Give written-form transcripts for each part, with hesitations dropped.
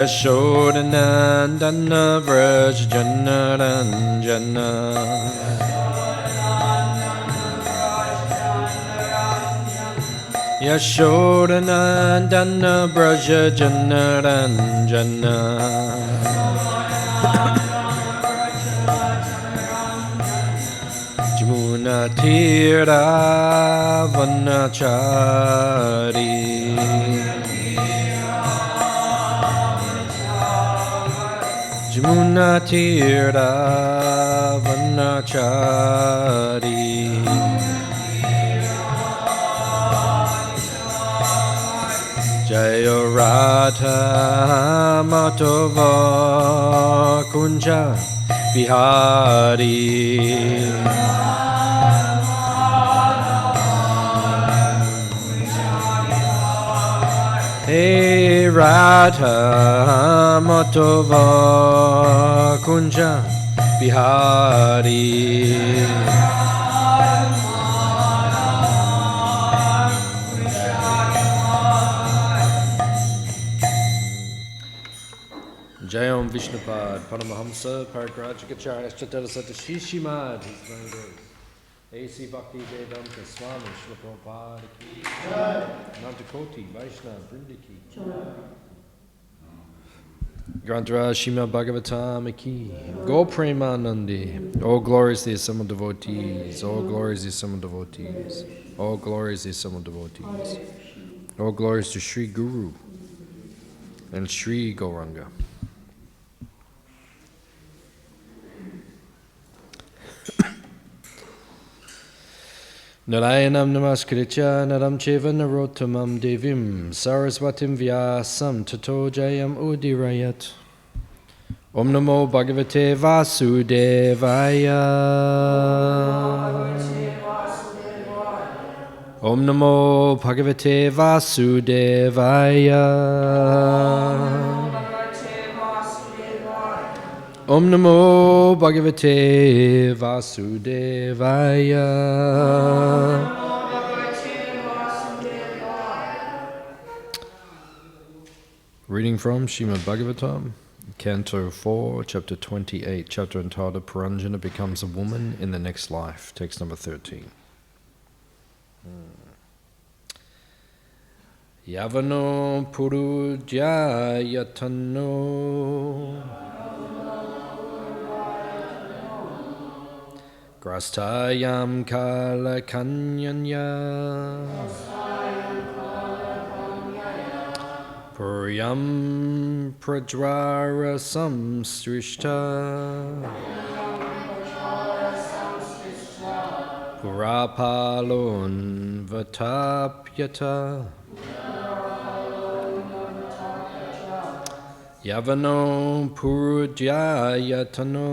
Yashodanandana Vraj Janaranjana Yashodanandana Braja Janaranjana Jamuna Tira Vanachari Jamuna Tira Vanachari Jaya Radha Madhava Kunja Bihari Hey Radha Madhava Kunja Bihari Jayam Vishnupad Paramahamsa Paragrajikacharya Chaturasata Shishimad His Divine Grace A.C. Bhaktivedanta Swami Srila Prabhupada Ki Nantakoti Vaishnava Vrinda Ki Granthara Srimad-Bhagavatam Ki Go Premanandi All glories to the Summa devotees All glories to the Summa devotees All glories to the Summa devotees All glories to Sri Guru and Sri Gauranga. Narayanam namaskritya naram cheva narottamam devim saraswatim vyasam tato jayam udirayat. Om namo bhagavate vasudevaya. Om namo bhagavate vasudevaya. Om namo bhagavate vasudevaya. Reading from Śrīmad Bhāgavatam, Canto 4, Chapter 28, chapter entitled Puranjana becomes a woman in the next life, text number 13. Yavano purujayatano Grastayam kala kanyanya Puryam prajvara samsrishta Purapalon vatapyata Yavano purujayatano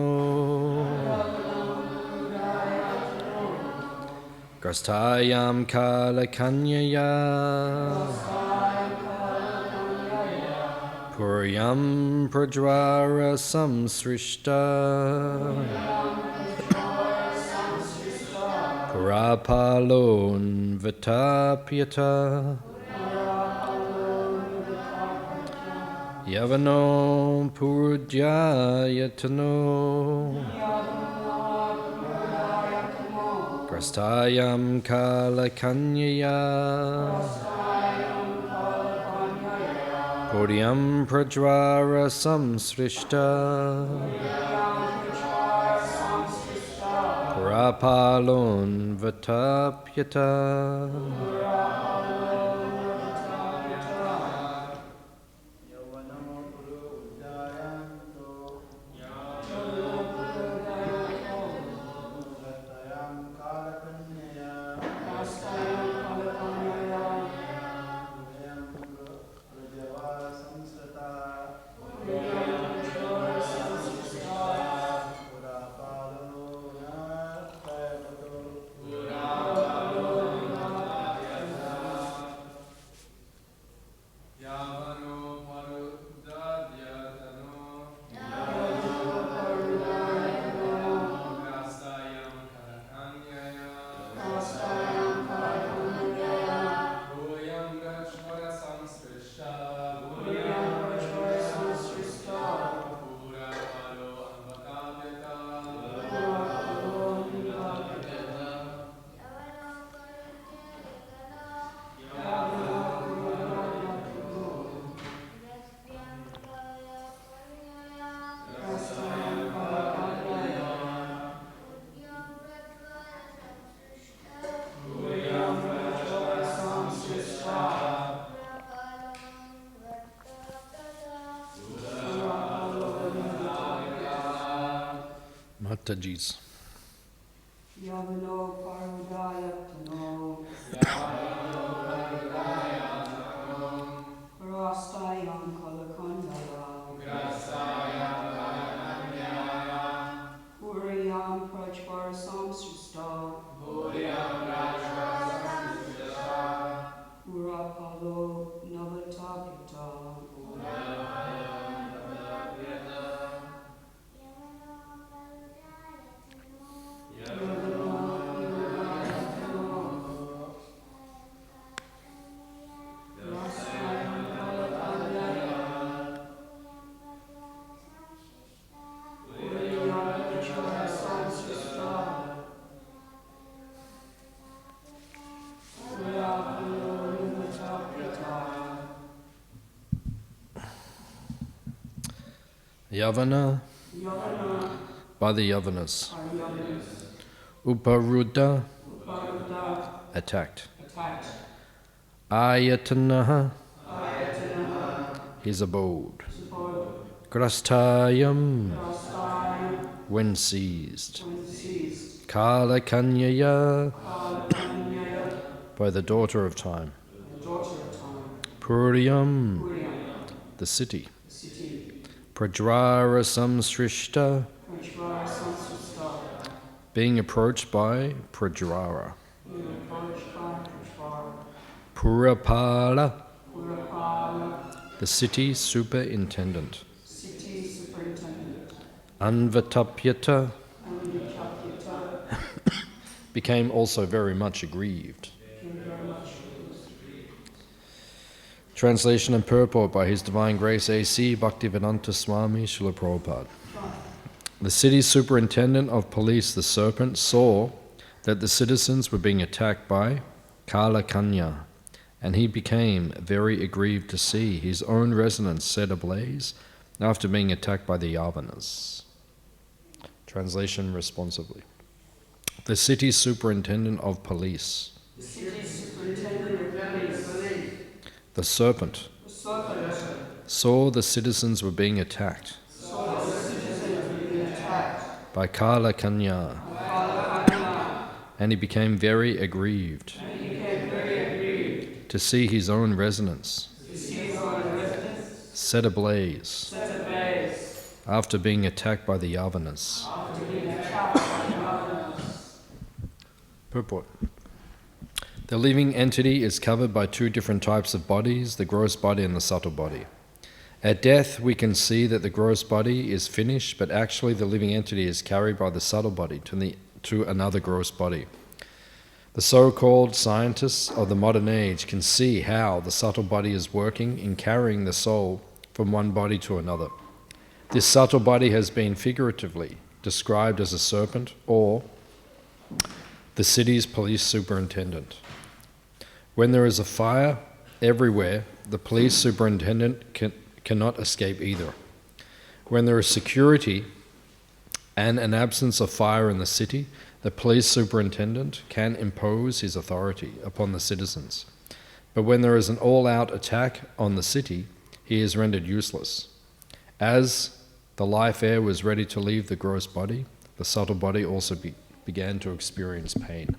Grastayam kala kanyaya Puryam prajvara samsrishta Purapalon vatapyata Yavano purujayatano Grastayam kala kanyaya Puryam prajvara samsrishta Purapalon vatapyata Mataji's. Yavano Parudayatano Rastayam Kalakandala Puriyam Prajvar Samsrista Purapalo Navatapita Yavana, by the Yavanas. Uparuddha, attacked. Ayatana, his abode. Grastayam, when seized. Kalakanyaya, by the daughter of time. Puriyam, the city. Prajvara samsrishta, being approached by Prajvara. Purapala, the city superintendent. Anvatapyata, became also very much aggrieved. Translation and purport by His Divine Grace A.C. Bhaktivedanta Swami Srila Prabhupada. The city superintendent of police, the serpent, saw that the citizens were being attacked by Kalakanya, and he became very aggrieved to see his own residence set ablaze after being attacked by the Yavanas. Translation responsively. The city superintendent of police. The serpent saw the citizens were being attacked by Kalakanya, and he became very aggrieved to see his own residence set ablaze after being attacked by the Yavanas. Purport. The living entity is covered by two different types of bodies, the gross body and the subtle body. At death, we can see that the gross body is finished, but actually the living entity is carried by the subtle body to another gross body. The so-called scientists of the modern age can see how the subtle body is working in carrying the soul from one body to another. This subtle body has been figuratively described as a serpent or the city's police superintendent. When there is a fire everywhere, the police superintendent cannot escape either. When there is security and an absence of fire in the city, the police superintendent can impose his authority upon the citizens. But when there is an all-out attack on the city, he is rendered useless. As the life air was ready to leave the gross body, the subtle body also began to experience pain.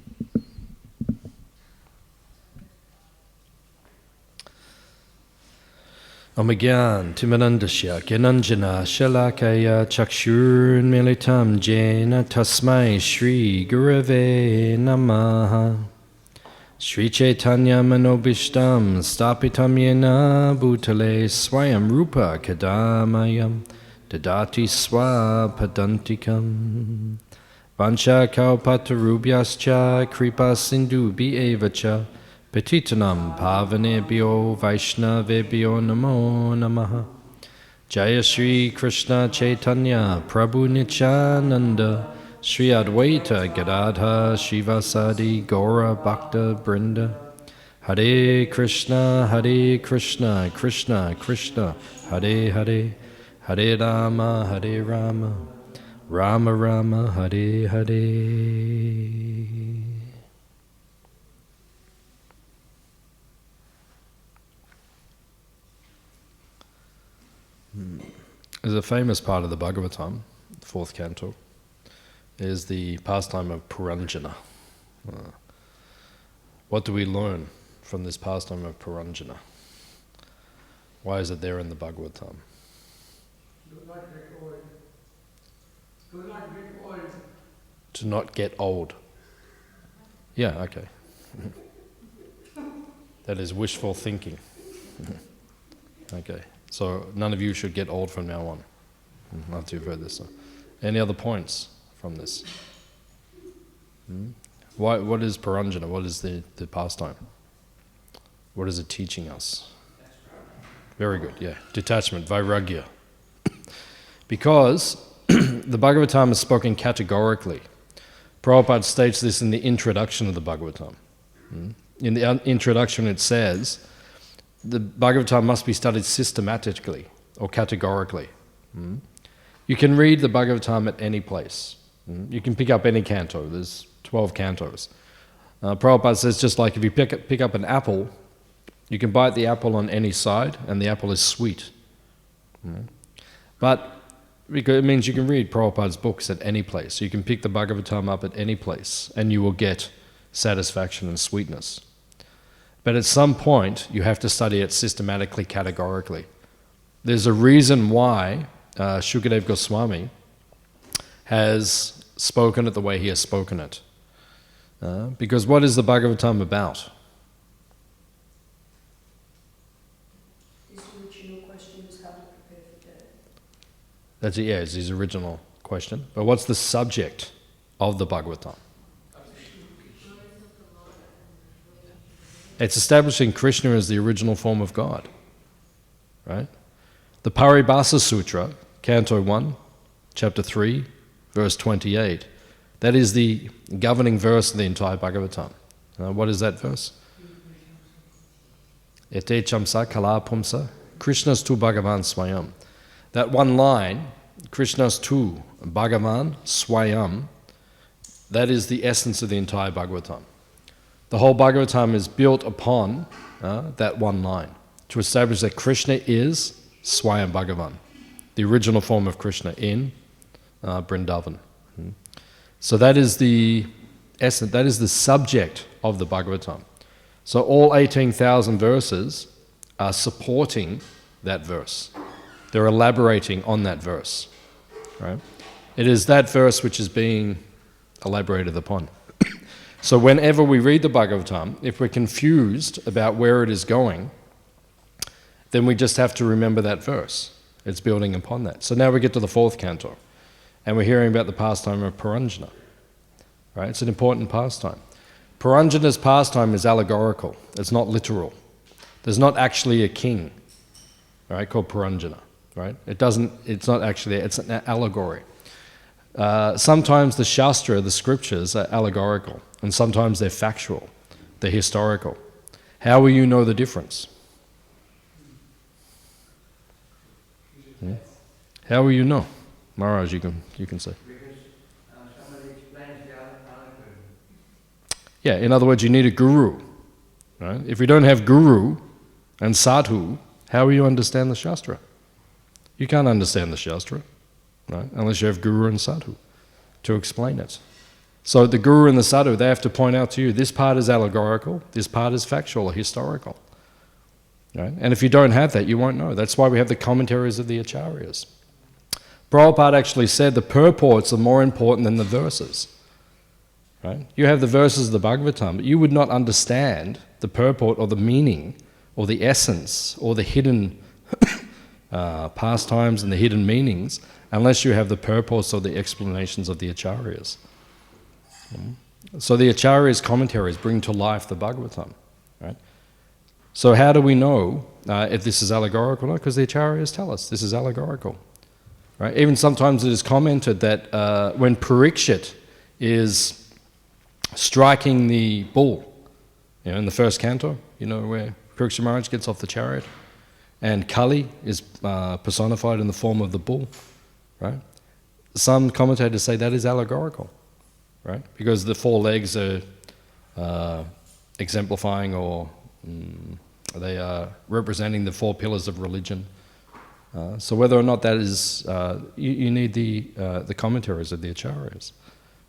Omagyan Timanandasya Gyananjana Shalakaya Chakshur Militam Jena Tasmai Shri Gurave Namaha Shri Chaitanya Manobishtam Stapitam Yena Bhutale Swayam Rupa Kadamayam Dadati Swapadantikam Vancha Kaupatarubhyascha Kripa Sindhu Bievacha Petitanam Pavanebhyo Vaishnavebhyo Namo Namaha Jaya Shri Krishna Chaitanya Prabhu Nityananda Shri Advaita Gadadha Shivasadi Gaura Bhakta Brinda Hare Krishna Krishna Krishna Hare Hare Hare Rama Rama Rama Hare Hare. There's a famous part of the Bhagavatam, 4th canto, is the pastime of Puranjana. What do we learn from this pastime of Puranjana? Why is it there in the Bhagavatam? To not get old. Yeah, okay. That is wishful thinking. Okay, so none of you should get old from now on, after you've heard this. Any other points from this? What is Puranjana? What is the pastime? What is it teaching us? Very good, yeah. Detachment, Vairagya. Because the Bhagavatam is spoken categorically. Prabhupada states this in the introduction of the Bhagavatam. In the introduction it says, the Bhagavatam must be studied systematically or categorically. You can read the Bhagavatam at any place. You can pick up any canto. There's 12 cantos. Prabhupada says just like if you pick up an apple, you can bite the apple on any side and the apple is sweet. But because it means you can read Prabhupada's books at any place. You can pick the Bhagavatam up at any place and you will get satisfaction and sweetness. But at some point, you have to study it systematically, categorically. There's a reason why Shukadeva Goswami has spoken it the way he has spoken it. Because what is the Bhagavatam about? His original question is how to prepare for death. That's it, yeah, it's his original question. But what's the subject of the Bhagavatam? It's establishing Krishna as the original form of God, right? The Paribhasa Sutra, Canto 1, Chapter 3, verse 28, that is the governing verse of the entire Bhagavatam. What is that verse? Ete chamsa kala pumsa, Krishnas tu Bhagavan Swayam. That one line, Krishnas tu Bhagavan Swayam, that is the essence of the entire Bhagavatam. The whole Bhagavatam is built upon that one line, to establish that Krishna is Swayam Bhagavan, the original form of Krishna in Vrindavan. So that is the essence, that is the subject of the Bhagavatam. So all 18,000 verses are supporting that verse. They're elaborating on that verse, right? It is that verse which is being elaborated upon. So whenever we read the Bhagavatam, if we're confused about where it is going, then we just have to remember that verse. It's building upon that. So now we get to the 4th canto, and we're hearing about the pastime of Puranjana. Right? It's an important pastime. Puranjana's pastime is allegorical. It's not literal. There's not actually a king, right, called Puranjana. Right? It's not actually, it's an allegory. Sometimes the Shastra, the scriptures, are allegorical, and sometimes they're factual, they're historical. How will you know the difference? How will you know? Maharaj, you can say. Because somebody explains the allegory. Yeah, in other words, you need a guru. Right? If you don't have guru and sadhu, how will you understand the Shastra? You can't understand the Shastra, right? Unless you have guru and sadhu to explain it. So the guru and the sadhu, they have to point out to you, this part is allegorical, this part is factual or historical. Right? And if you don't have that, you won't know. That's why we have the commentaries of the Acharyas. Prabhupada actually said the purports are more important than the verses. Right? You have the verses of the Bhagavatam, but you would not understand the purport or the meaning or the essence or the hidden pastimes and the hidden meanings unless you have the purports or the explanations of the Acharyas. So the Acharyas' commentaries bring to life the Bhagavatam. Right? So how do we know if this is allegorical or not? Because the Acharyas tell us this is allegorical. Right? Even sometimes it is commented that when Parikshit is striking the bull, in the 1st canto, where Parikshit Maharaj gets off the chariot, and Kali is personified in the form of the bull, right? Some commentators say that is allegorical, right? Because the 4 legs are exemplifying or they are representing the 4 pillars of religion. So whether or not that is, you need the commentaries of the Acharyas.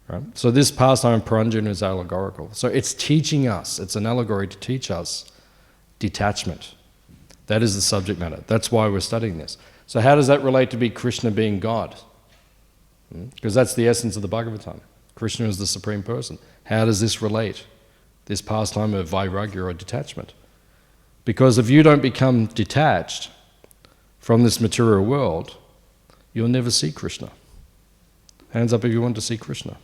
Right? So this pastime of Puranjana is allegorical. So it's teaching us, it's an allegory to teach us detachment. That is the subject matter. That's why we're studying this. So how does that relate to be Krishna being God? Because that's the essence of the Bhagavatam. Krishna is the Supreme Person. How does this relate? This pastime of Vairagya or detachment? Because if you don't become detached from this material world, you'll never see Krishna. Hands up if you want to see Krishna.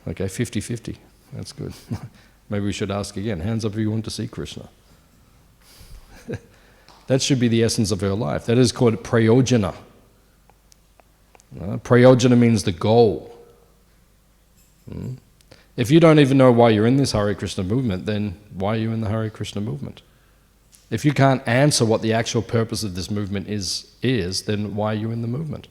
Okay, 50-50. That's good. Maybe we should ask again. Hands up if you want to see Krishna. That should be the essence of your life. That is called prayojana. Prayojana means the goal. If you don't even know why you're in this Hare Krishna movement, then why are you in the Hare Krishna movement? If you can't answer what the actual purpose of this movement is, then why are you in the movement?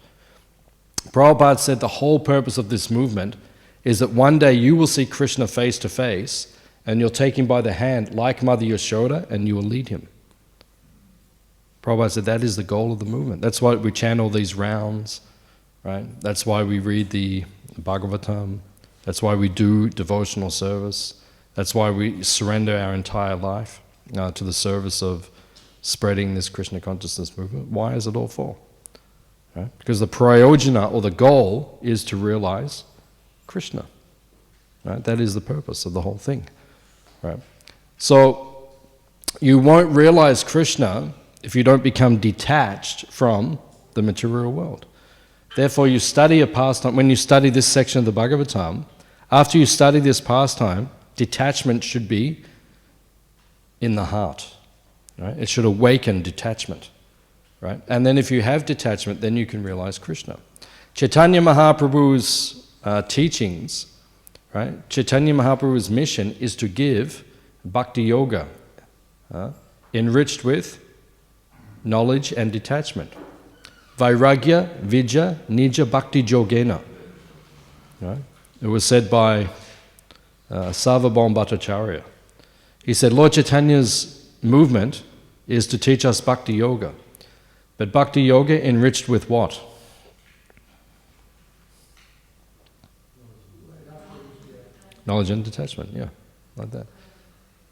Prabhupada said the whole purpose of this movement is that one day you will see Krishna face to face and you'll take him by the hand like Mother Yashoda and you will lead him. Prabhupada said that is the goal of the movement. That's why we chant all these rounds, right? That's why we read the Bhagavatam. That's why we do devotional service. That's why we surrender our entire life to the service of spreading this Krishna consciousness movement. Why is it all for? Right? Because the prayojana, or the goal, is to realize Krishna. Right? That is the purpose of the whole thing. Right? So you won't realize Krishna if you don't become detached from the material world. Therefore, you study a pastime. When you study this section of the Bhagavatam, after you study this pastime, detachment should be in the heart. Right? It should awaken detachment. Right? And then if you have detachment, then you can realize Krishna. Chaitanya Mahaprabhu's teachings, right? Chaitanya Mahaprabhu's mission is to give bhakti yoga, enriched with knowledge and detachment. Vairagya Vijja Nija Bhakti Jogena. Right? It was said by Sarvabhauma Bhattacharya. He said, Lord Chaitanya's movement is to teach us bhakti yoga. But bhakti yoga enriched with what? Knowledge and detachment, yeah, like that.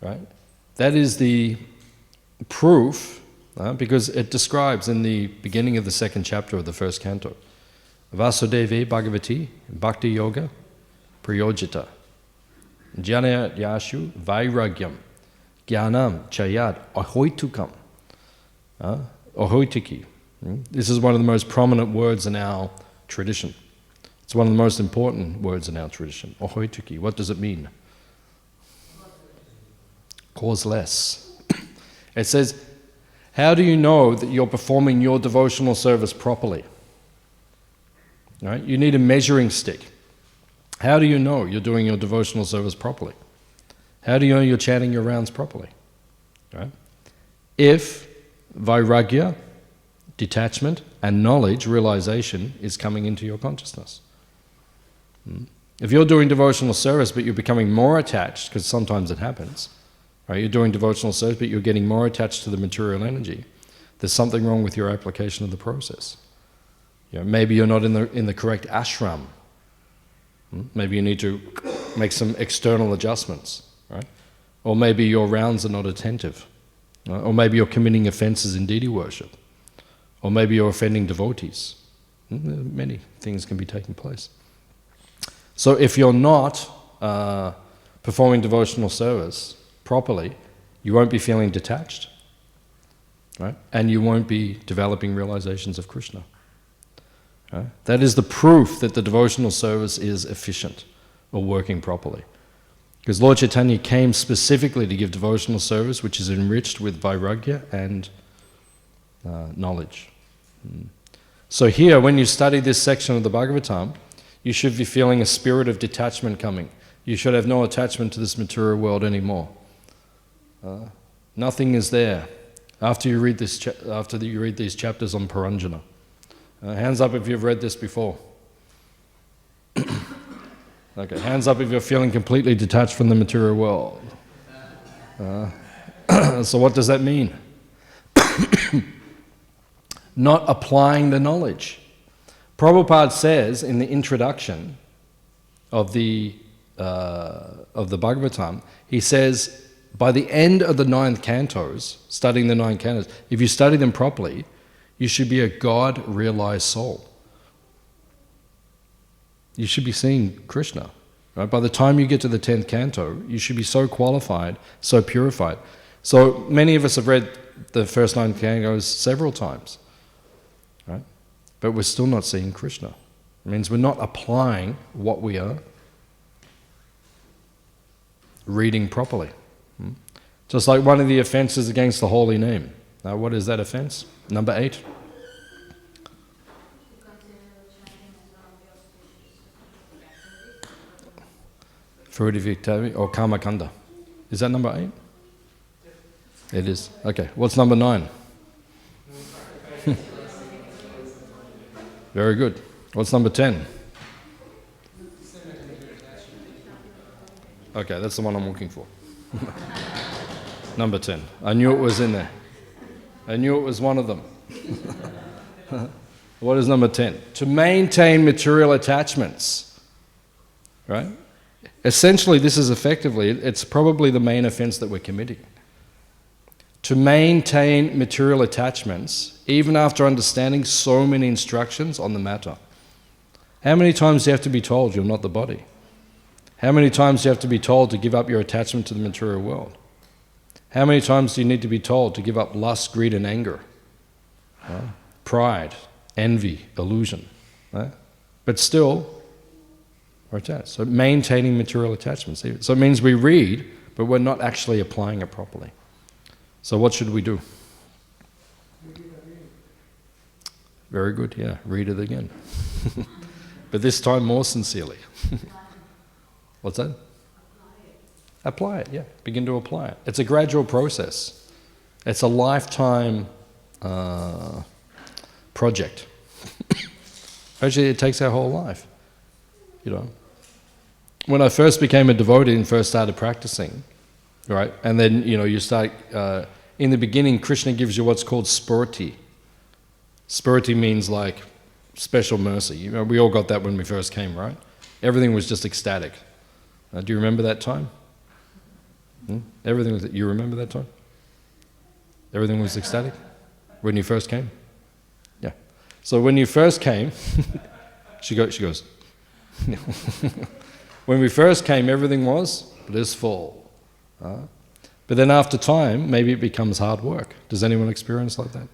Right? That is the proof, because it describes in the beginning of the second chapter of the first canto, Vasudeve Bhagavati Bhakti Yoga Priyojita Jnana Yashu Vairagyam Jnanam Chayad Ahoitukam Ahoitiki. This is one of the most prominent words in our tradition. It's one of the most important words in our tradition. Ahoitiki. What does it mean? Causeless. It says, how do you know that you're performing your devotional service properly? Right? You need a measuring stick. How do you know you're doing your devotional service properly? How do you know you're chanting your rounds properly? Right? If Vairagya, detachment, and knowledge, realization, is coming into your consciousness. If you're doing devotional service but you're becoming more attached, because sometimes it happens, right? You're doing devotional service but you're getting more attached to the material energy, there's something wrong with your application of the process. You know, maybe you're not in the correct ashram. Maybe you need to make some external adjustments, right? Or maybe your rounds are not attentive. Right? Or maybe you're committing offenses in deity worship. Or maybe you're offending devotees. Many things can be taking place. So if you're not performing devotional service properly, you won't be feeling detached, right? And you won't be developing realizations of Krishna. Right? That is the proof that the devotional service is efficient or working properly. Because Lord Chaitanya came specifically to give devotional service which is enriched with Vairagya and knowledge. So here, when you study this section of the Bhagavatam, you should be feeling a spirit of detachment coming. You should have no attachment to this material world anymore. Nothing is there after you read this. After you read these chapters on Puranjana. Hands up if you've read this before. Okay, hands up if you're feeling completely detached from the material world. So what does that mean? Not applying the knowledge. Prabhupada says in the introduction of the Bhagavatam, he says, by the end of the 9 cantos, studying the 9 cantos, if you study them properly, you should be a God-realized soul. You should be seeing Krishna. Right? By the time you get to the 10th canto, you should be so qualified, so purified. So many of us have read the first 9 cantos several times, right? But we're still not seeing Krishna. It means we're not applying what we are reading properly. Just like one of the offenses against the holy name. Now, what is that offense? Number 8. Fruitivity or karmakanda. Is that number 8? It is. Okay. What's number 9? Very good. What's number 10? Okay, that's the one I'm looking for. Number 10. I knew it was in there. I knew it was one of them. What is number 10? To maintain material attachments. Right? Essentially, this is effectively, it's probably the main offense that we're committing. To maintain material attachments, even after understanding so many instructions on the matter. How many times do you have to be told you're not the body? How many times do you have to be told to give up your attachment to the material world? How many times do you need to be told to give up lust, greed, and anger? Pride, envy, illusion. Right? But still, we're attached. So maintaining material attachments. So it means we read, but we're not actually applying it properly. So what should we do? Very good, yeah. Read it again. But this time more sincerely. What's that? Apply it, yeah. Begin to apply it. It's a gradual process. It's a lifetime project. Actually, it takes our whole life. You know, when I first became a devotee and first started practicing, right, and then you start in the beginning. Krishna gives you what's called spurti. Spurti means like special mercy. We all got that when we first came, right? Everything was just ecstatic. Do you remember that time? Everything was. You remember that time? Everything was ecstatic when you first came. Yeah. So when you first came, she goes. When we first came, everything was blissful. But then after time, maybe it becomes hard work. Does anyone experience like that?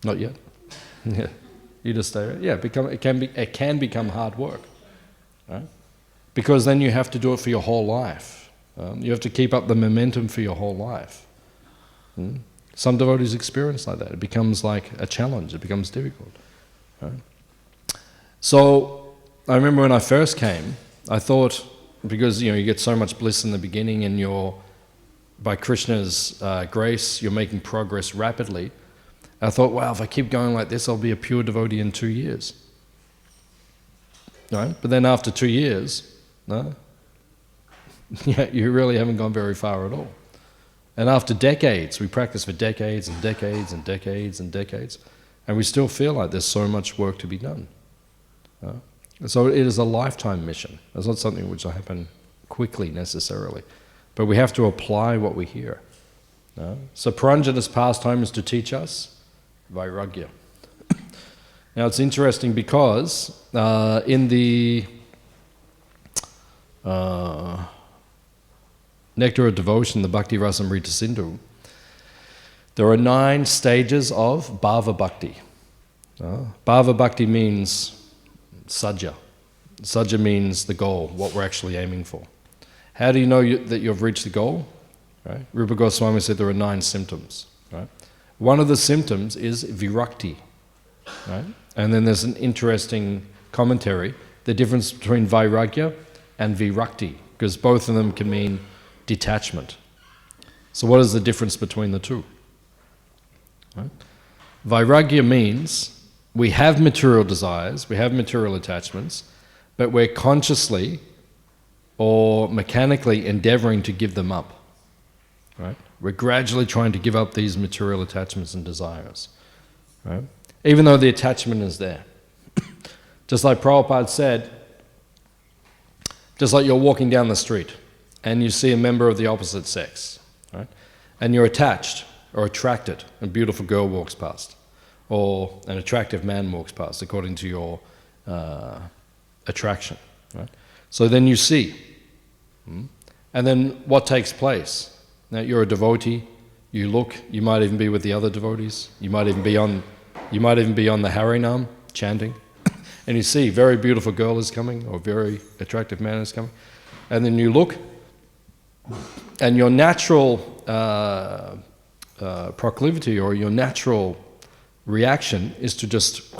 Not yet. Yeah. You just stay. Yeah. It can become hard work. Right? Because then you have to do it for your whole life. You have to keep up the momentum for your whole life. Some devotees experience like that. It becomes like a challenge. It becomes difficult. Right? So I remember when I first came, I thought, because you get so much bliss in the beginning and by Krishna's grace, you're making progress rapidly. I thought, wow, if I keep going like this, I'll be a pure devotee in 2 years. Right? But then after 2 years, no, yeah, you really haven't gone very far at all. And after decades, we practice for decades and decades and decades and decades, and we still feel like there's so much work to be done. So it is a lifetime mission. It's not something which will happen quickly necessarily, but we have to apply what we hear. So Puranjana's pastime is to teach us Vairagya. Now it's interesting because in the Nectar of Devotion, the Bhakti Rasamrita Sindhu, there are 9 stages of Bhava Bhakti. Bhava Bhakti means Sajja. Sajja means the goal, what we're actually aiming for. How do you know that you've reached the goal? Right? Rupa Goswami said there are 9 symptoms. Right? One of the symptoms is virakti. Right? And then there's an interesting commentary, the difference between Vairagya and virakti, because both of them can mean detachment. So what is the difference between the two? Right? Vairagya means we have material desires, we have material attachments, but we're consciously or mechanically endeavoring to give them up. Right? We're gradually trying to give up these material attachments and desires. Right? even though the attachment is there. Just like Prabhupada said, just like you're walking down the street and you see a member of the opposite sex, right? And you're attached or attracted, a beautiful girl walks past, or an attractive man walks past, according to your attraction, right? So then you see, and then what takes place? Now you're a devotee, you look, you might even be with the other devotees, you might even be on the Hare Nam, chanting, and you see very beautiful girl is coming, or very attractive man is coming, and then you look, and your natural proclivity or your natural reaction is to just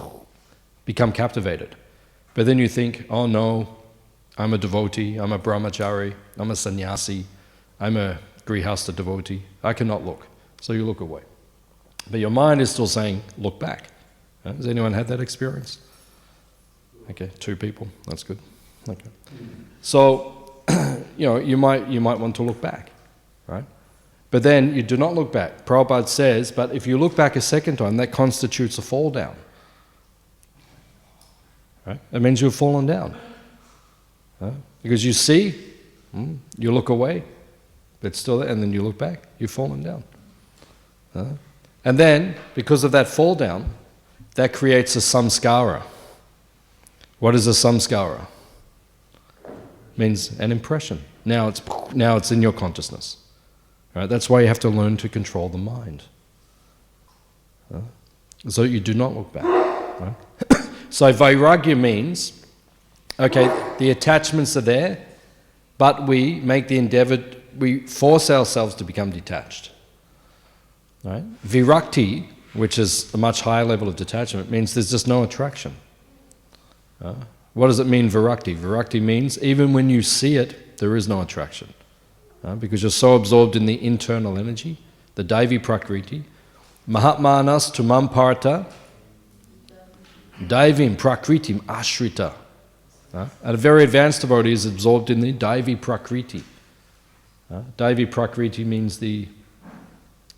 become captivated. But then you think, oh no, I'm a devotee, I'm a brahmachari, I'm a sannyasi, I'm a grihasta devotee, I cannot look. So you look away. But your mind is still saying, look back. Has anyone had that experience? Okay, 2 people, that's good. Okay. So, you might want to look back, right? But then you do not look back. Prabhupada says, but if you look back a second time, that constitutes a fall down. Right? That means you've fallen down. Because you see, you look away, but still there, and then you look back, you've fallen down. And then, because of that fall down, that creates a samskara. What is a samskara? Means an impression. Now it's in your consciousness. Right? That's why you have to learn to control the mind. So you do not look back. Right? So Vairagya means, okay, the attachments are there, but we make the endeavor, we force ourselves to become detached. Right? Virakti, which is a much higher level of detachment, means there's just no attraction. What does it mean, virakti? Virakti means even when you see it, there is no attraction. Because you're so absorbed in the internal energy, the Daivi Prakriti. Mahatmanas tumam parta Daivim Prakritim Ashrita. And a very advanced devotee is absorbed in the Daivi Prakriti. Daivi Prakriti means the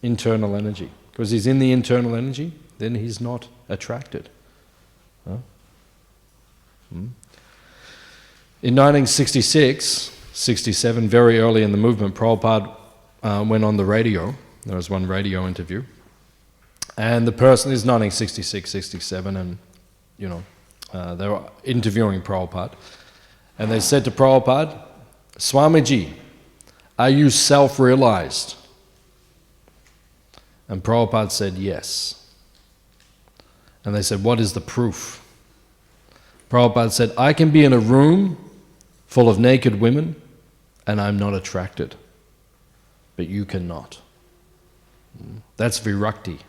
internal energy. Because he's in the internal energy, then he's not attracted. In 1966, 67, very early in the movement, Prabhupada went on the radio. There was one radio interview. And the person is 1966, 67, and they were interviewing Prabhupada. And they said to Prabhupada, Swamiji, are you self-realized? And Prabhupada said, yes. And they said, what is the proof? Prabhupada said, I can be in a room full of naked women and I'm not attracted, but you cannot. That's virakti.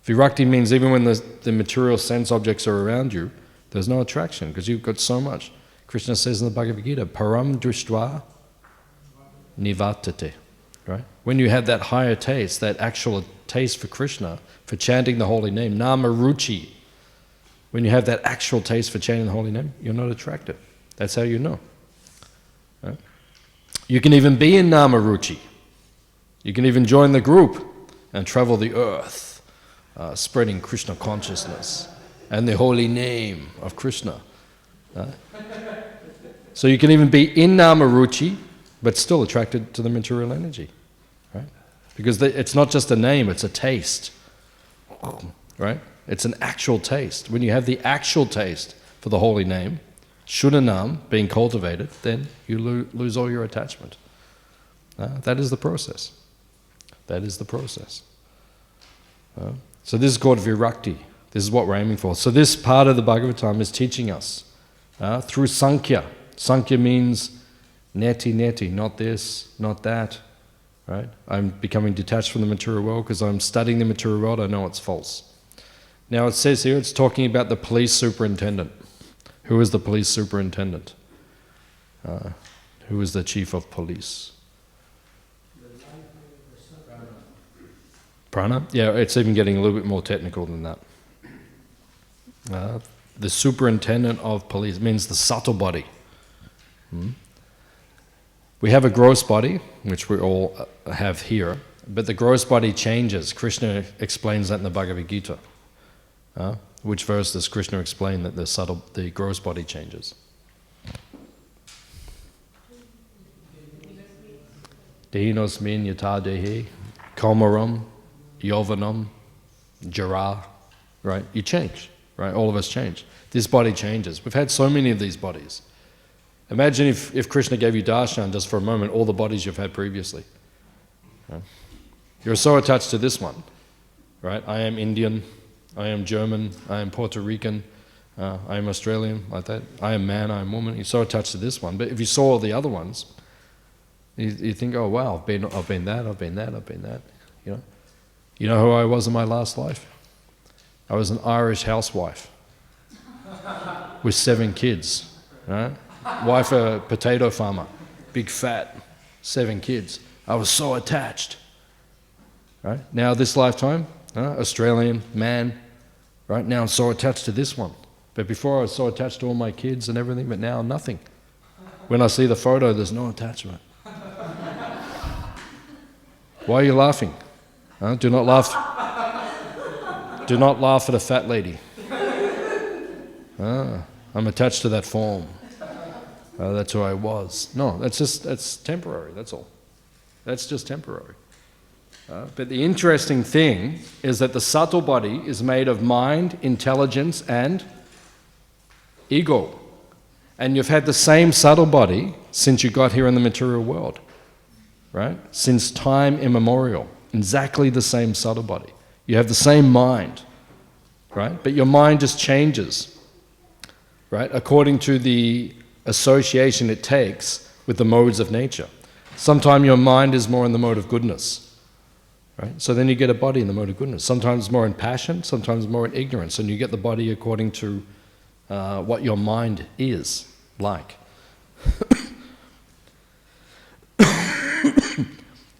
Virakti means even when the material sense objects are around you, there's no attraction because you've got so much. Krishna says in the Bhagavad Gita, param drishtva nivartate. Right? When you have that higher taste, that actual taste for Krishna, for chanting the holy name, nama ruchi, when you have that actual taste for chanting the holy name, you're not attracted. That's how you know. Right? You can even be in nama ruchi. You can even join the group and travel the earth, spreading Krishna consciousness and the holy name of Krishna. So you can even be in nama ruchi, but still attracted to the material energy, right? Because it's not just a name, it's a taste, right? It's an actual taste. When you have the actual taste for the holy name, Shuddhanam, being cultivated, then you lose all your attachment. That is the process. That is the process. So this is called virakti. This is what we're aiming for. So this part of the Bhagavatam is teaching us through Sankhya. Sankhya means neti, not this, not that, right? I'm becoming detached from the material world because I'm studying the material world, I know it's false. Now it says here, it's talking about the police superintendent. Who is the police superintendent? Who is the chief of police? Prana? Yeah, it's even getting a little bit more technical than that. The superintendent of police means the subtle body. We have a gross body, which we all have here, but the gross body changes. Krishna explains that in the Bhagavad Gita. Which verse does Krishna explain that the gross body changes? Dehinosmin yata dehi, komaram, yovanam, jara, right? You change, right? All of us change. This body changes. We've had so many of these bodies. Imagine if Krishna gave you darshan just for a moment, all the bodies you've had previously. Right? You're so attached to this one, right? I am Indian, I am German, I am Puerto Rican, I am Australian, like that. I am man, I am woman. You're so attached to this one. But if you saw all the other ones, you think, oh wow, I've been that, I've been that, I've been that. You know who I was in my last life? I was an Irish housewife with 7 kids, right? Wife a potato farmer, big fat, 7 kids. I was so attached, right? Now this lifetime, Australian man, right? Now I'm so attached to this one. But before I was so attached to all my kids and everything, but now nothing. When I see the photo, there's no attachment. Why are you laughing? Do not laugh. Do not laugh at a fat lady. I'm attached to that form. That's who I was. No, that's temporary, that's all. That's just temporary. But the interesting thing is that the subtle body is made of mind, intelligence, and ego. And you've had the same subtle body since you got here in the material world, right? Since time immemorial. Exactly the same subtle body. You have the same mind, right? But your mind just changes, right? According to the association it takes with the modes of nature. Sometimes your mind is more in the mode of goodness, right? So then you get a body in the mode of goodness. Sometimes more in passion, sometimes more in ignorance, and you get the body according to what your mind is like.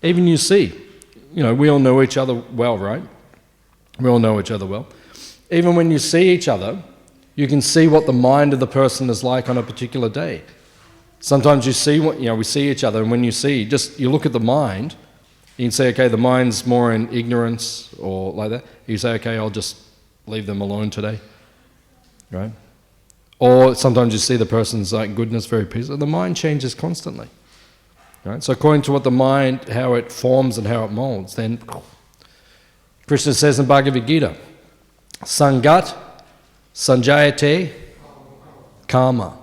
Even you see, we all know each other well, right? We all know each other well. Even when you see each other, you can see what the mind of the person is like on a particular day. Sometimes you see we see each other, and when you look at the mind, you can say, okay, the mind's more in ignorance or like that. You say, okay, I'll just leave them alone today, right? Or sometimes you see the person's like goodness, very peaceful. The mind changes constantly, right? So according to what the mind, how it forms and how it molds, then Krishna says in Bhagavad Gita, Sangat Sanjayate Karma.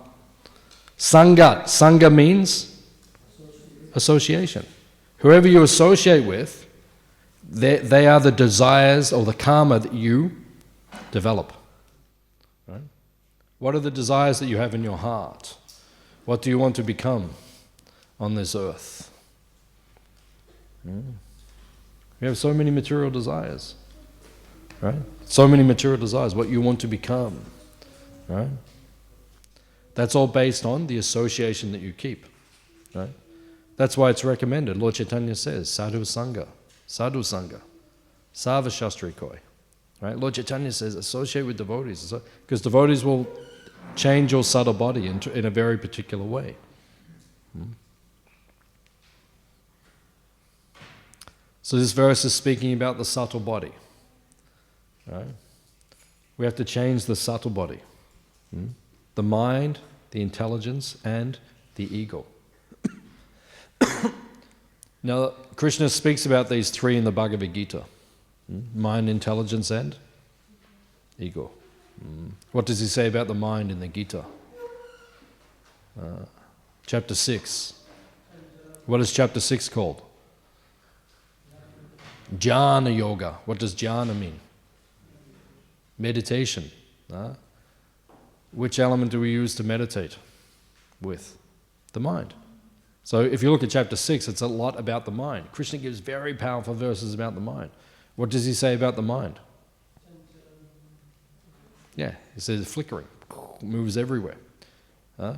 Sangat. Sangha means association. Whoever you associate with, they are the desires or the karma that you develop. Right? What are the desires that you have in your heart? What do you want to become on this earth? We have so many material desires. Right? So many material desires, what you want to become. Right? That's all based on the association that you keep. Right? That's why it's recommended. Lord Chaitanya says, Sadhu Sangha, Sarva Shastri Koi. Right? Lord Chaitanya says, associate with devotees, because devotees will change your subtle body in a very particular way. So this verse is speaking about the subtle body. Right? We have to change the subtle body. The mind, the intelligence, and the ego. Now, Krishna speaks about these 3 in the Bhagavad Gita. Mind, intelligence, and ego. What does he say about the mind in the Gita? Chapter 6. What is chapter 6 called? Jnana Yoga. What does jnana mean? Meditation. Which element do we use to meditate with? The mind. So if you look at chapter 6, it's a lot about the mind. Krishna gives very powerful verses about the mind. What does he say about the mind? Yeah, he says flickering, moves everywhere.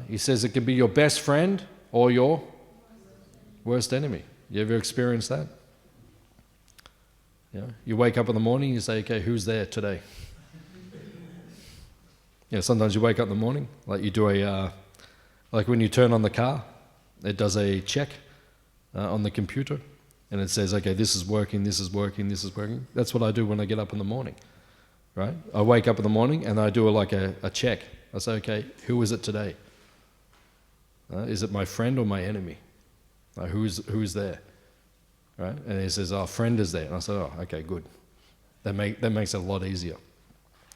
He says it can be your best friend or your worst enemy. You ever experienced that? You wake up in the morning, you say, okay, who's there today? Sometimes you wake up in the morning, like you do like when you turn on the car, it does a check on the computer, and it says, okay, this is working, this is working, this is working. That's what I do when I get up in the morning. right? I wake up in the morning and I do a check. I say, okay, who is it today? Is it my friend or my enemy? Who's there? Right? And he says, our friend is there. And I say, oh, okay, good. That makes it a lot easier.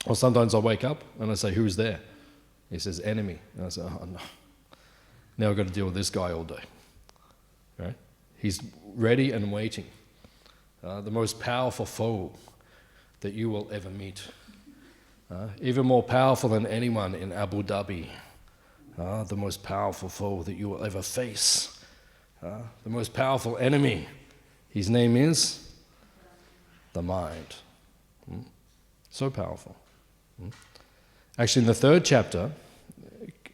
Or sometimes I wake up and I say, who's there? He says, enemy. And I say, oh no. Now I've got to deal with this guy all day. Right? He's ready and waiting. The most powerful foe that you will ever meet. Even more powerful than anyone in Abu Dhabi. The most powerful foe that you will ever face. The most powerful enemy. His name is the mind. So powerful. Actually, in the 3rd chapter,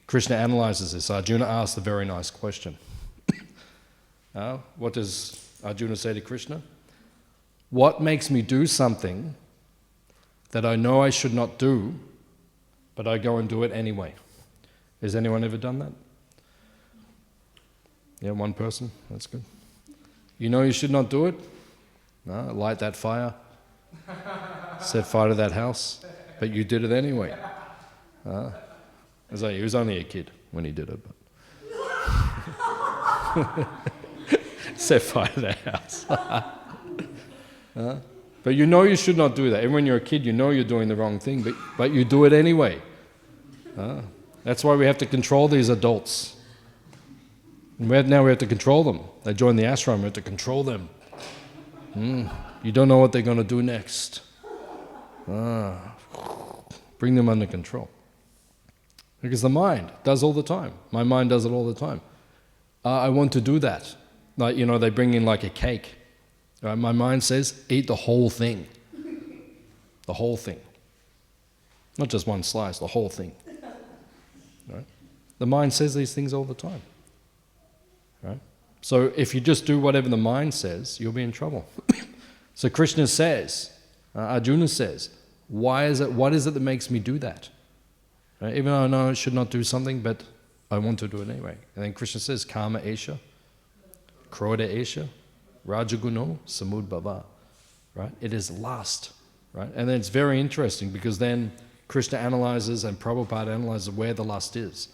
Krishna analyzes this. Arjuna asks a very nice question. What does Arjuna say to Krishna? What makes me do something that I know I should not do, but I go and do it anyway? Has anyone ever done that? Yeah, one person? That's good. You know you should not do it? No, light that fire. Set fire to that house. But you did it anyway. He was only a kid when he did it. But set fire to that house. But you know you should not do that. Even when you're a kid, you know you're doing the wrong thing, but you do it anyway. That's why we have to control these adults. And now we have to control them. They join the ashram, we have to control them. You don't know what they're going to do next. Bring them under control. Because the mind does all the time. My mind does it all the time. I want to do that. Like, they bring in like a cake. Right? My mind says, eat the whole thing. The whole thing. Not just one slice, the whole thing. Right? The mind says these things all the time. Right? So if you just do whatever the mind says, you'll be in trouble. So Krishna says, Arjuna says, what is it that makes me do that? Right? Even though I know I should not do something, but I want to do it anyway. And then Krishna says, Kama Esha, Krodha Esha, Rajaguno, Samudbhava. Right? It is lust. Right? And then it's very interesting because then Krishna analyzes and Prabhupada analyzes where the lust is.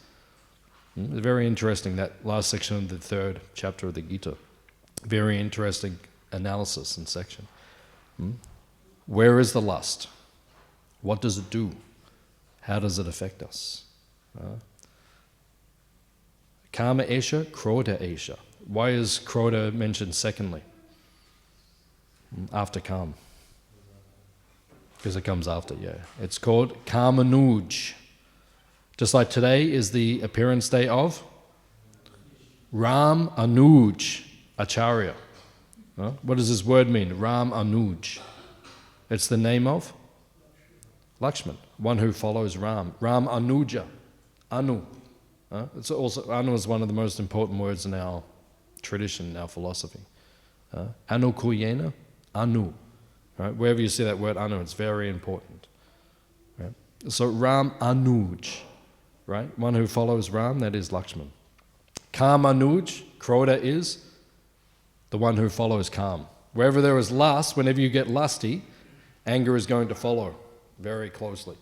It's very interesting, that last section of the 3rd chapter of the Gita. Very interesting analysis and section. Where is the lust? What does it do? How does it affect us? Kama Esha, Krodha Esha. Why is Krodha mentioned secondly? After Kam. Because it comes after, yeah. It's called Kamanuj. Just like today is the appearance day of Ram Anuj Acharya. What does this word mean? Ram Anuj. It's the name of Lakshman, one who follows Ram. Ram Anuja. Anu. It's also, Anu is one of the most important words in our tradition, in our philosophy. Anukuyena, Anu. Right? Wherever you see that word Anu, it's very important. Right? So Ram Anuj. Right? One who follows Ram, that is Lakshman. Kam Anuj, Krodha is the one who follows Kam. Wherever there is lust, whenever you get lusty, anger is going to follow very closely.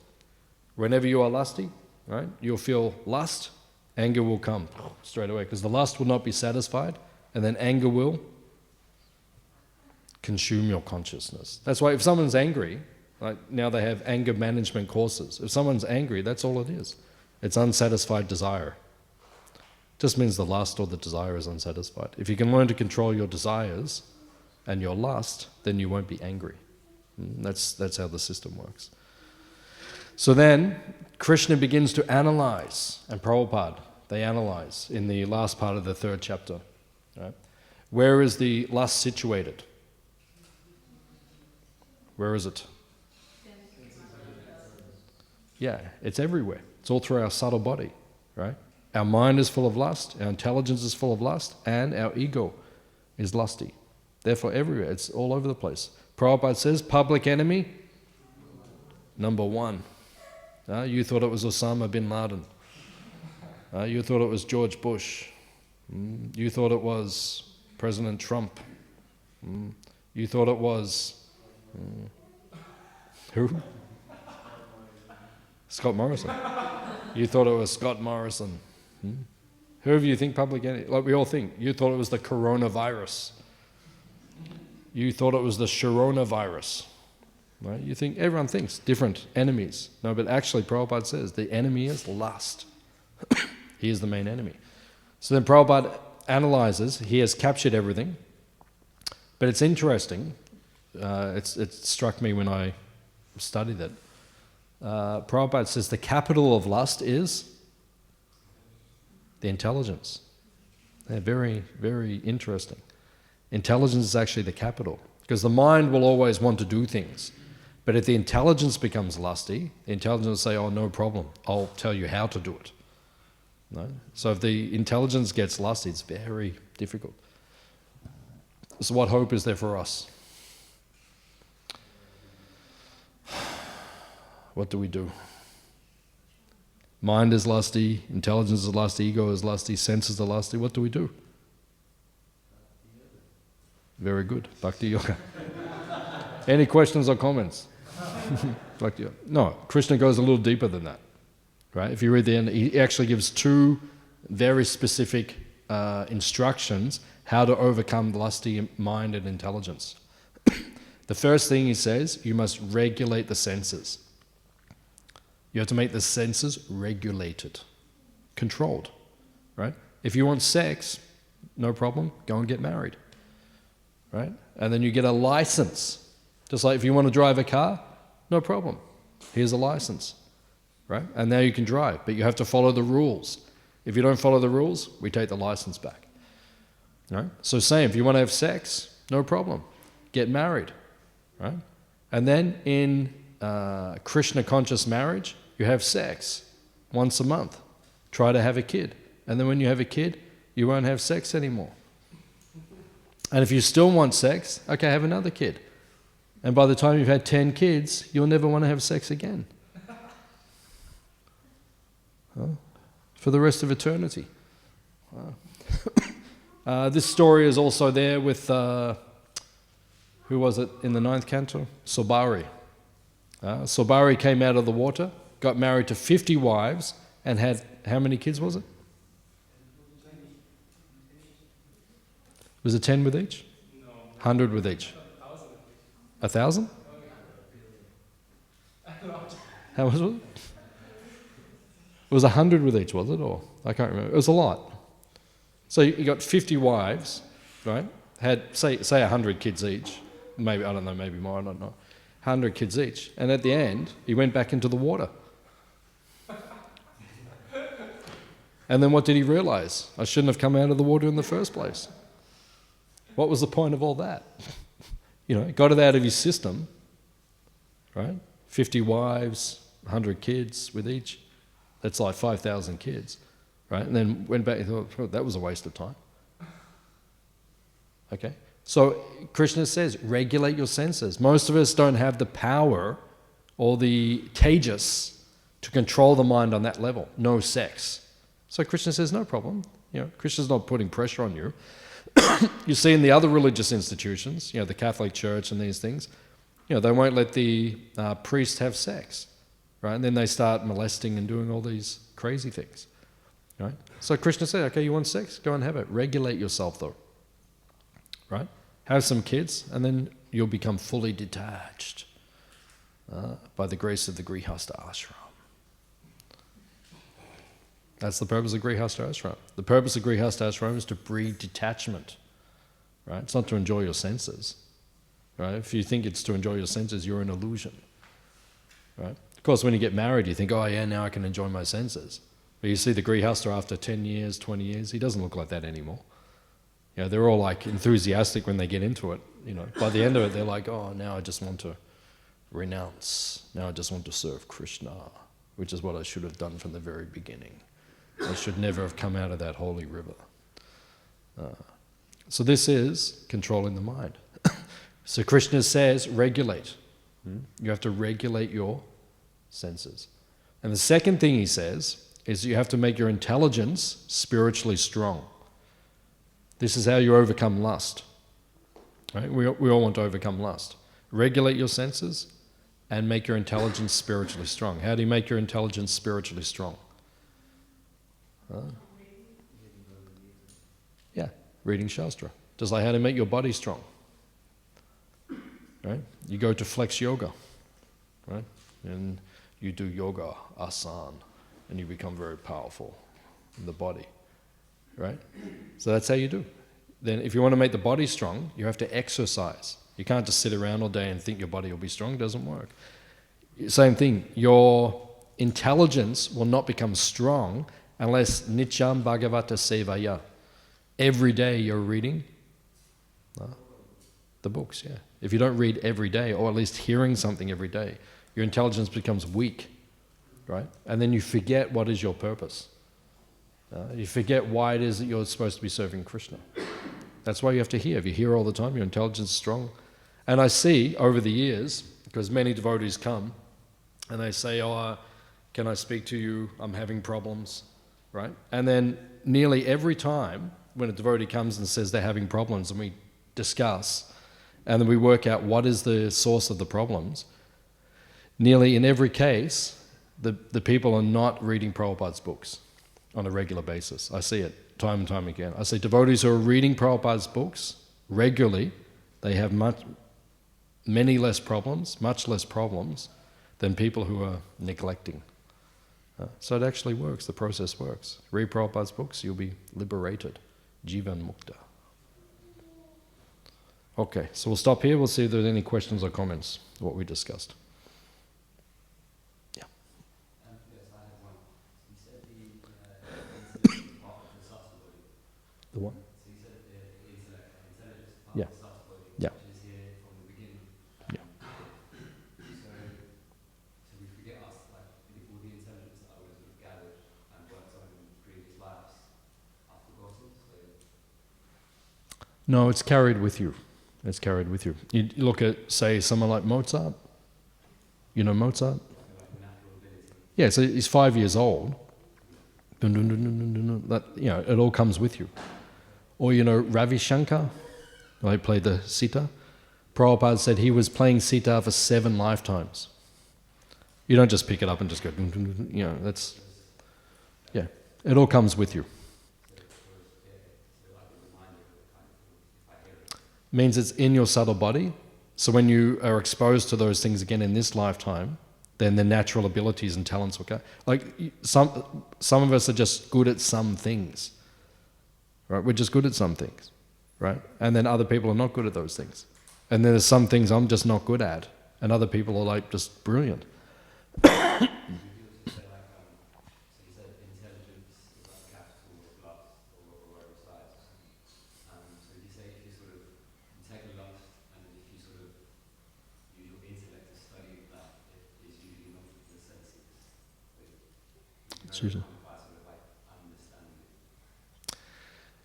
Whenever you are lusty, right, you'll feel lust, anger will come straight away, because the lust will not be satisfied, and then anger will consume your consciousness. That's why if someone's angry, like now they have anger management courses. If someone's angry, that's all it is. It's unsatisfied desire. Just means the lust or the desire is unsatisfied. If you can learn to control your desires and your lust, then you won't be angry. That's how the system works. So then, Krishna begins to analyze, and Prabhupada, they analyze in the last part of the 3rd chapter. Right? Where is the lust situated? Where is it? Yeah, it's everywhere. It's all through our subtle body, right? Our mind is full of lust, our intelligence is full of lust, and our ego is lusty. Therefore, everywhere, it's all over the place. Prabhupada says, public enemy, number 1. You thought it was Osama bin Laden. You thought it was George Bush. You thought it was President Trump. You thought it was... who? Scott Morrison. You thought it was Scott Morrison. Who of you think public enemy? Like we all think. You thought it was the coronavirus. You thought it was the Shirona-virus. Right? You think, everyone thinks different enemies. No, but actually Prabhupada says the enemy is lust. He is the main enemy. So then Prabhupada analyzes, he has captured everything. But it's interesting, it struck me when I studied it. Prabhupada says the capital of lust is the intelligence. They're very, very interesting. Intelligence is actually the capital. Because the mind will always want to do things. But if the intelligence becomes lusty, the intelligence will say, oh, no problem, I'll tell you how to do it. No? So if the intelligence gets lusty, it's very difficult. So what hope is there for us? What do we do? Mind is lusty, intelligence is lusty, ego is lusty, senses are lusty. What do we do? Very good. Bhakti yoga. Any questions or comments? Bhakti yoga. No, Krishna goes a little deeper than that. Right? If you read the end, he actually gives two very specific instructions how to overcome lusty mind and intelligence. The first thing he says, you must regulate the senses. You have to make the senses regulated, controlled. Right? If you want sex, no problem, go and get married. Right? And then you get a license. Just like if you want to drive a car, no problem. Here's a license. Right? And now you can drive, but you have to follow the rules. If you don't follow the rules, we take the license back. Right? So same, if you want to have sex, no problem. Get married. Right? And then in Krishna conscious marriage, you have sex once a month. Try to have a kid. And then when you have a kid, you won't have sex anymore. And if you still want sex, okay, have another kid. And by the time you've had 10 kids, you'll never want to have sex again. For the rest of eternity. This story is also there with, who was it in the 9th canto? Sobari. Sobari came out of the water, got married to 50 wives, and had, how many kids was it? Was it 10 with each? No. 100 with each? 1,000? How much was it? It was 100 with each, was it? Or I can't remember. It was a lot. So you got 50 wives, right? Had, say 100 kids each. Maybe, I don't know, maybe more, I don't know. 100 kids each. And at the end, he went back into the water. And then what did he realize? I shouldn't have come out of the water in the first place. What was the point of all that? Got it out of his system, right? 50 wives, 100 kids with each. That's like 5,000 kids, right? And then went back and thought, oh, that was a waste of time. Okay? So Krishna says, regulate your senses. Most of us don't have the power or the tejas to control the mind on that level. No sex. So Krishna says, no problem. Krishna's not putting pressure on you. You see in the other religious institutions, the Catholic Church and these things, they won't let the priest have sex, right? And then they start molesting and doing all these crazy things, right? So Krishna said, okay, you want sex? Go and have it. Regulate yourself though, right? Have some kids and then you'll become fully detached by the grace of the Grihastha Ashram. That's the purpose of Grihastha Ashram. The purpose of Grihastha Ashram is to breed detachment, right? It's not to enjoy your senses, right? If you think it's to enjoy your senses, you're an illusion, right? Of course, when you get married, you think, oh yeah, now I can enjoy my senses. But you see the Grihastha after 10 years, 20 years, he doesn't look like that anymore. They're all like enthusiastic when they get into it. By the end of it, they're like, oh, now I just want to renounce. Now I just want to serve Krishna, which is what I should have done from the very beginning. I should never have come out of that holy river. So this is controlling the mind. So Krishna says, regulate. You have to regulate your senses. And the second thing he says is you have to make your intelligence spiritually strong. This is how you overcome lust. Right? We all want to overcome lust. Regulate your senses, and make your intelligence spiritually strong. How do you make your intelligence spiritually strong? Yeah, reading Shastra. Just like how to make your body strong. Right? You go to flex yoga, right? And you do yoga, asana, and you become very powerful in the body, right? So that's how you do. Then if you want to make the body strong, you have to exercise. You can't just sit around all day and think your body will be strong. It doesn't work. Same thing, your intelligence will not become strong unless nityam bhagavata sevaya. Every day you're reading the books, yeah. If you don't read every day, or at least hearing something every day, your intelligence becomes weak, right? And then you forget what is your purpose. You forget why it is that you're supposed to be serving Krishna. That's why you have to hear. If you hear all the time, your intelligence is strong. And I see over the years, because many devotees come, and they say, oh, can I speak to you? I'm having problems, right? And then nearly every time when a devotee comes and says they're having problems, and we discuss, and then we work out what is the source of the problems, nearly in every case, the people are not reading Prabhupada's books on a regular basis. I see it time and time again. I see devotees who are reading Prabhupada's books regularly, they have much less problems than people who are neglecting. So it actually works, the process works. Read Prabhupada's books, you'll be liberated. Jivan Mukta. Okay, so we'll stop here. We'll see if there's any questions or comments on what we discussed. Yeah. Yes, I have one. You said the intellect part of the subtle body. The what? So you said the intelligence part Yeah. of the subtle body, Yeah. which is here from the beginning. Yeah. So we forget us, like all the intelligence that I would have gathered and worked on in previous lives, I've forgotten. So No, it's carried with you. It's carried with you. You look at, say, someone like Mozart. You know Mozart? like natural ability. Yeah, so he's 5 years old. Dun, dun, dun, dun, dun, dun, dun. That, you know, it all comes with you. Or, you know, Ravi Shankar, he played the sitar. Prabhupada said he was playing sitar for 7 lifetimes. You don't just pick it up and just go, dun, dun, dun, dun. You know, that's, yeah, it all comes with you. Means it's in your subtle body. So when you are exposed to those things again in this lifetime, then the natural abilities and talents will come. Like some of us are just good at some things, right? We're just good at some things, right? And then other people are not good at those things. And then there's some things I'm just not good at, and other people are like just brilliant.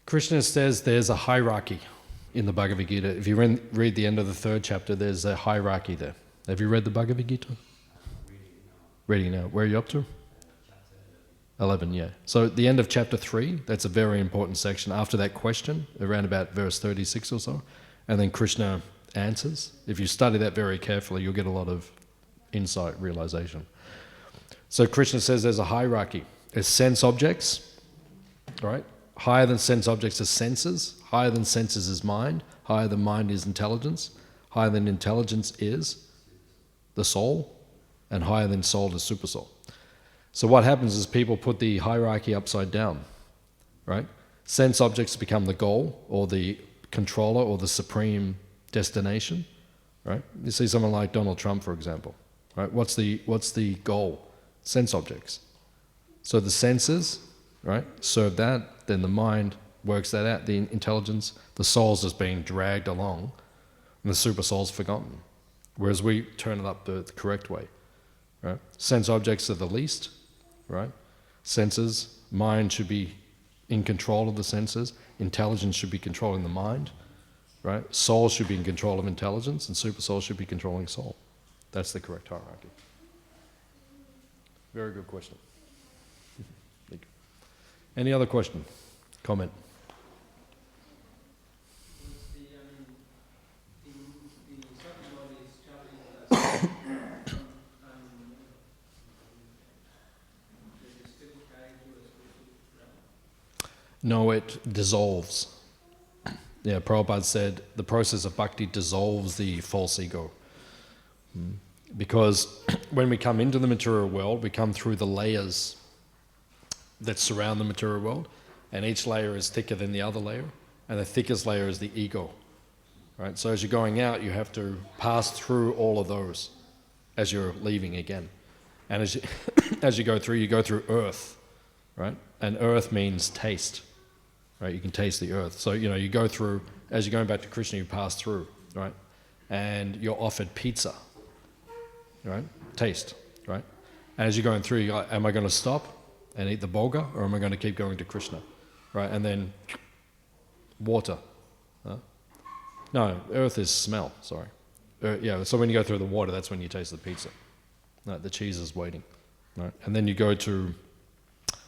Krishna says there's a hierarchy in the Bhagavad Gita. If you read the end of the 3rd chapter, there's a hierarchy there. Have you read the Bhagavad Gita? Reading now. Where are you up to? 11, yeah. So at the end of chapter 3, that's a very important section. After that question, around about verse 36 or so, and then Krishna answers. If you study that very carefully, you'll get a lot of insight, realization. So Krishna says there's a hierarchy. There's sense objects, right? Higher than sense objects is senses. Higher than senses is mind. Higher than mind is intelligence. Higher than intelligence is the soul. And higher than soul is supersoul. So what happens is people put the hierarchy upside down, right? Sense objects become the goal or the controller or the supreme destination, right? You see someone like Donald Trump, for example, right? What's the goal? Sense objects. So the senses, right, serve that, then the mind works that out, the intelligence, the soul's just being dragged along, and the super soul's forgotten. Whereas we turn it up the correct way, right? Sense objects are the least, right? Senses, mind should be in control of the senses, intelligence should be controlling the mind, right? Soul should be in control of intelligence, and super soul should be controlling soul. That's the correct hierarchy. Very good question. Thank you. Any other question? Comment? The subtle body is traveling with us No, it dissolves. Yeah, Prabhupada said the process of bhakti dissolves the false ego. Because when we come into the material world, we come through the layers that surround the material world, and each layer is thicker than the other layer, and the thickest layer is the ego. Right? So as you're going out, you have to pass through all of those as you're leaving again. And as you, as you go through earth, right? And earth means taste, right? You can taste the earth. So, you go through, as you're going back to Krishna, you pass through, right? And you're offered pizza, right? Taste, right? And as you're going through, you're like, am I going to stop and eat the bhoga, or am I going to keep going to Krishna, right? And then water. No, earth is smell, sorry. Yeah, so when you go through the water, that's when you taste the pizza. No, the cheese is waiting, right? And then you go to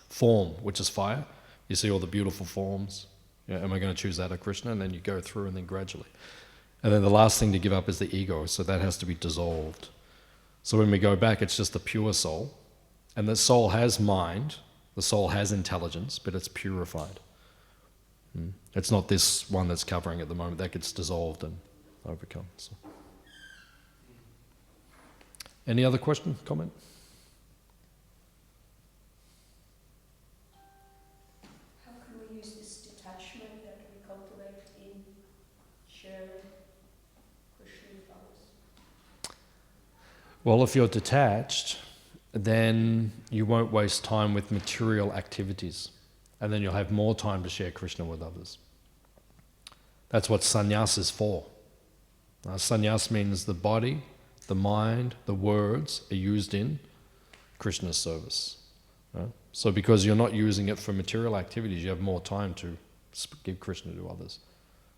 form, which is fire. You see all the beautiful forms. Am I going to choose that or Krishna? And then you go through, and then gradually. And then the last thing to give up is the ego, so that has to be dissolved. So when we go back, it's just the pure soul. And the soul has mind, the soul has intelligence, but it's purified. It's not this one that's covering at the moment. That gets dissolved and overcome. So. Any other question, comment? How can we use this detachment that we cultivate in sharing Krishna with others? Well, if you're detached, then you won't waste time with material activities. And then you'll have more time to share Krishna with others. That's what sannyas is for. Sannyas means the body, the mind, the words are used in Krishna's service. Right? So because you're not using it for material activities, you have more time to give Krishna to others.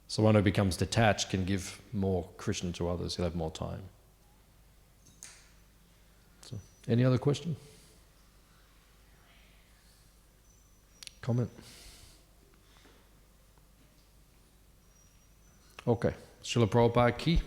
So one who becomes detached can give more Krishna to others, he'll have more time. So, any other question? Comment? Okay. Srila Prabhupada ki?